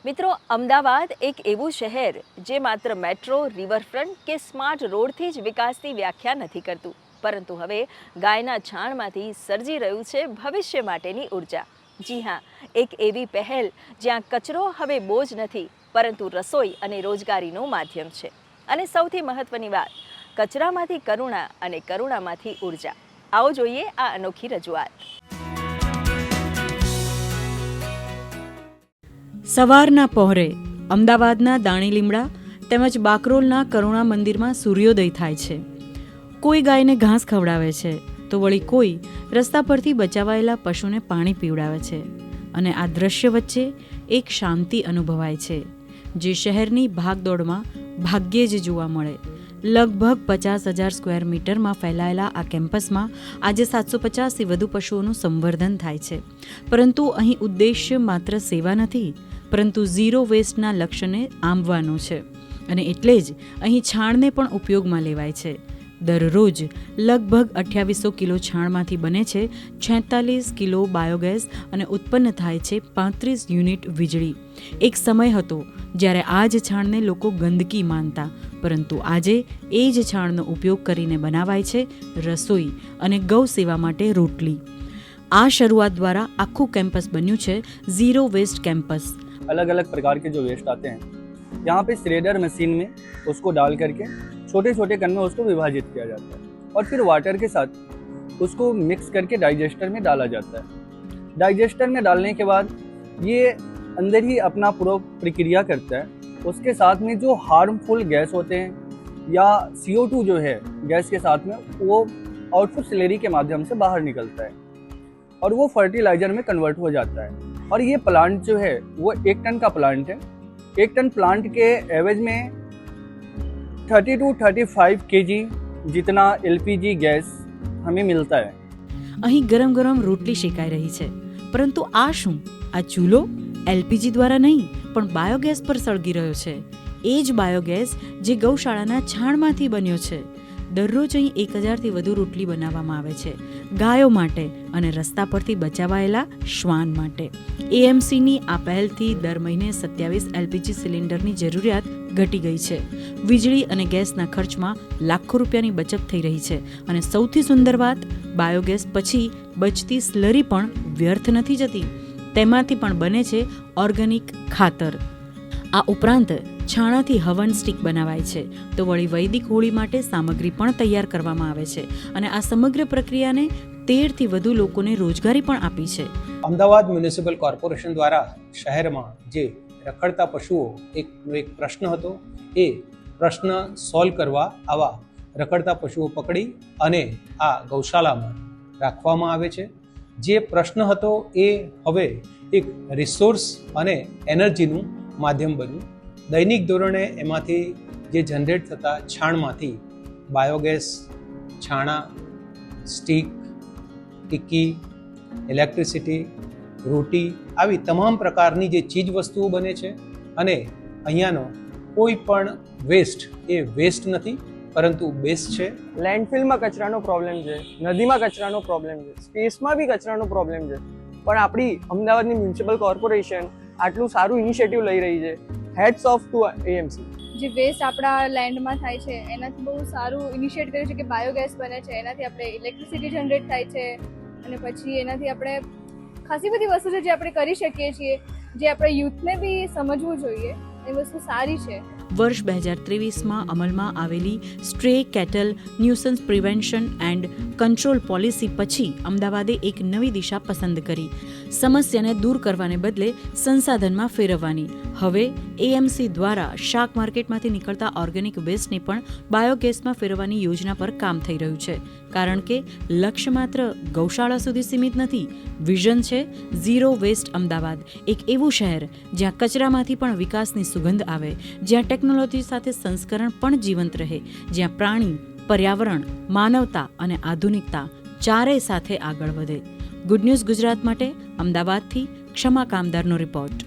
મિત્રો, અમદાવાદ એક એવું શહેર જે માત્ર મેટ્રો, રિવરફ્રન્ટ કે સ્માર્ટ રોડથી જ વિકાસની વ્યાખ્યા નથી કરતું, પરંતુ હવે ગાયના છાણમાંથી સર્જી રહ્યું છે ભવિષ્ય માટેની ઉર્જા. જી હા, એક એવી પહેલ જ્યાં કચરો હવે બોજ નથી, પરંતુ રસોઈ અને રોજગારીનું માધ્યમ છે. અને સૌથી મહત્વની વાત, કચરામાંથી કરુણા અને કરુણામાંથી ઉર્જા. આવો જોઈએ આ અનોખી રજૂઆત. સવારના પહોરે અમદાવાદના દાણીલીમડા તેમજ બાકરોલના કરુણા મંદિરમાં સૂર્યોદય થાય છે. કોઈ ગાયને ઘાસ ખવડાવે છે, તો વળી કોઈ રસ્તા પરથી બચાવાયેલા પશુને પાણી પીવડાવે છે. અને આ દ્રશ્ય વચ્ચે એક શાંતિ અનુભવાય છે, જે શહેરની ભાગદોડમાં ભાગ્યે જ જોવા મળે. લગભગ 50,000 સ્ક્વેર મીટરમાં ફેલાયેલા આ કેમ્પસમાં આજે 750થી વધુ પશુઓનું સંવર્ધન થાય છે. પરંતુ અહીં ઉદ્દેશ્ય માત્ર સેવા નથી, પરંતુ ઝીરો વેસ્ટના લક્ષ્યને આંબવાનું છે. અને એટલે જ અહીં છાણને પણ ઉપયોગમાં લેવાય છે. દરરોજ લગભગ 2800 કિલો છાણમાંથી બને છે 46 કિલો બાયોગેસ અને ઉત્પન્ન થાય છે 35 યુનિટ વીજળી. એક સમય હતો જ્યારે આ જ છાણને લોકો ગંદકી માનતા, પરંતુ આજે એ જ છાણનો ઉપયોગ કરીને બનાવાય છે રસોઈ અને ગૌ સેવા માટે રોટલી. આ શરૂઆત દ્વારા આખું કેમ્પસ બન્યું છે ઝીરો વેસ્ટ કેમ્પસ. अलग अलग प्रकार के जो वेस्ट आते हैं, यहाँ पे श्रेडर मशीन में उसको डाल करके छोटे छोटे कण में उसको विभाजित किया जाता है और फिर वाटर के साथ उसको मिक्स करके डाइजेस्टर में डाला जाता है. डाइजेस्टर में डालने के बाद ये अंदर ही अपना पूरा प्रक्रिया करता है. उसके साथ में जो हार्मफुल गैस होते हैं या CO2 जो है गैस के साथ में, वो आउटपुट स्लरी के माध्यम से बाहर निकलता है और वो फर्टिलाइजर में कन्वर्ट हो जाता है. और ये प्लांट जो है वो 1 टन का प्लांट है. 1 टन प्लांट के एवरेज में 30 to 35 kg जितना LPG गैस हमें मिलता है. અહીં ગરમ ગરમ રોટલી શેકાઈ રહી છે, પરંતુ આ શું? આ ચૂલો LPG દ્વારા નહીં, પણ બાયોગેસ પર સળગી રહ્યો છે. એ જ બાયોગેસ જે ગૌશાળાના છાણમાંથી બન્યો છે. દરરોજ અહીં 1000થી વધુ રોટલી બનાવવામાં આવે છે, ગાયો માટે અને રસ્તા પરથી બચાવાયેલા શ્વાન માટે. AMCની આ પહેલથી દર મહિને 27 LPG સિલિન્ડરની જરૂરિયાત ઘટી ગઈ છે. વીજળી અને ગેસના ખર્ચમાં લાખો રૂપિયાની બચત થઈ રહી છે. અને સૌથી સુંદર વાત, બાયોગેસ પછી બચતી સ્લરી પણ વ્યર્થ નથી જતી. તેમાંથી પણ બને છે ઓર્ગેનિક ખાતર. આ ઉપરાંત છાણાથી હવન સ્ટીક બનાવાય છે, તો વળી વૈદિક હોળી માટે સામગ્રી પણ તૈયાર કરવામાં આવે છે. અને આ સમગ્ર પ્રક્રિયાને 13થી વધુ લોકોને રોજગારી પણ આપી છે. અમદાવાદ મ્યુનિસિપલ કોર્પોરેશન દ્વારા શહેરમાં જે રખડતા પશુઓ એક પ્રશ્ન હતો, એ પ્રશ્ન સોલ્વ કરવા આવા રખડતા પશુઓ પકડી અને આ ગૌશાળામાં રાખવામાં આવે છે. જે પ્રશ્ન હતો એ હવે એક રિસોર્સ અને એનર્જીનું માધ્યમ બન્યું. દૈનિક ધોરણે એમાંથી જે જનરેટ થતા છાણમાંથી બાયોગેસ, છાણા, સ્ટીક, ટિક્કી, ઇલેક્ટ્રિસિટી, રોટી આવી તમામ પ્રકારની જે ચીજ વસ્તુઓ બને છે. અને અહીંયાનો કોઈ પણ વેસ્ટ એ વેસ્ટ નથી, પરંતુ બેસ્ટ છે. લેન્ડફિલમાં કચરાનો પ્રોબ્લેમ છે, નદીમાં કચરાનો પ્રોબ્લેમ છે, સ્પેસમાં બી કચરાનો પ્રોબ્લેમ છે. પણ આપણી અમદાવાદની મ્યુનિસિપલ કોર્પોરેશન આટલું સારું ઇનિશિયેટિવ લઈ રહી છે. Heads off to AMC. જે વેસ્ટ આપણા લેન્ડમાં થાય છે એનાથી બહુ સારું ઇનિશિયેટ કર્યું છે કે બાયોગેસ બને છે, એનાથી આપણે ઇલેક્ટ્રિસિટી જનરેટ થાય છે. અને પછી એનાથી આપણે ખાસી બધી વસ્તુ છે જે આપણે કરી શકીએ છીએ, જે આપણે યુથને બી સમજવું જોઈએ. એ વસ્તુ સારી છે. વર્ષ 2023માં અમલમાં આવેલી stray cattle nuisance prevention and control policy પછી અમદાવાદે એક નવી દિશા પસંદ કરી. સમસ્યાને દૂર કરવાને બદલે સંસાધનમાં ફેરવવાની. હવે AMC દ્વારા શાક માર્કેટમાંથી નીકળતા ઓર્ગેનિક વેસ્ટને પણ બાયોગેસમાં ફેરવવાની યોજના પર કામ થઈ રહ્યું છે. કારણ કે લક્ષ્ય માત્ર ગૌશાળા સુધી સીમિત નથી. વિઝન છે ઝીરો વેસ્ટ અમદાવાદ. એક એવું શહેર જ્યાં કચરામાંથી પણ વિકાસની સુગંધ આવે, જ્યાં ટેકનોલોજી સાથે સંસ્કરણ પણ જીવંત રહે, જ્યાં પ્રાણી, પર્યાવરણ, માનવતા અને આધુનિકતા ચારેય સાથે આગળ વધે. ગુડ ન્યૂઝ ગુજરાત માટે અમદાવાદથી ક્ષમા કામદારનો રિપોર્ટ.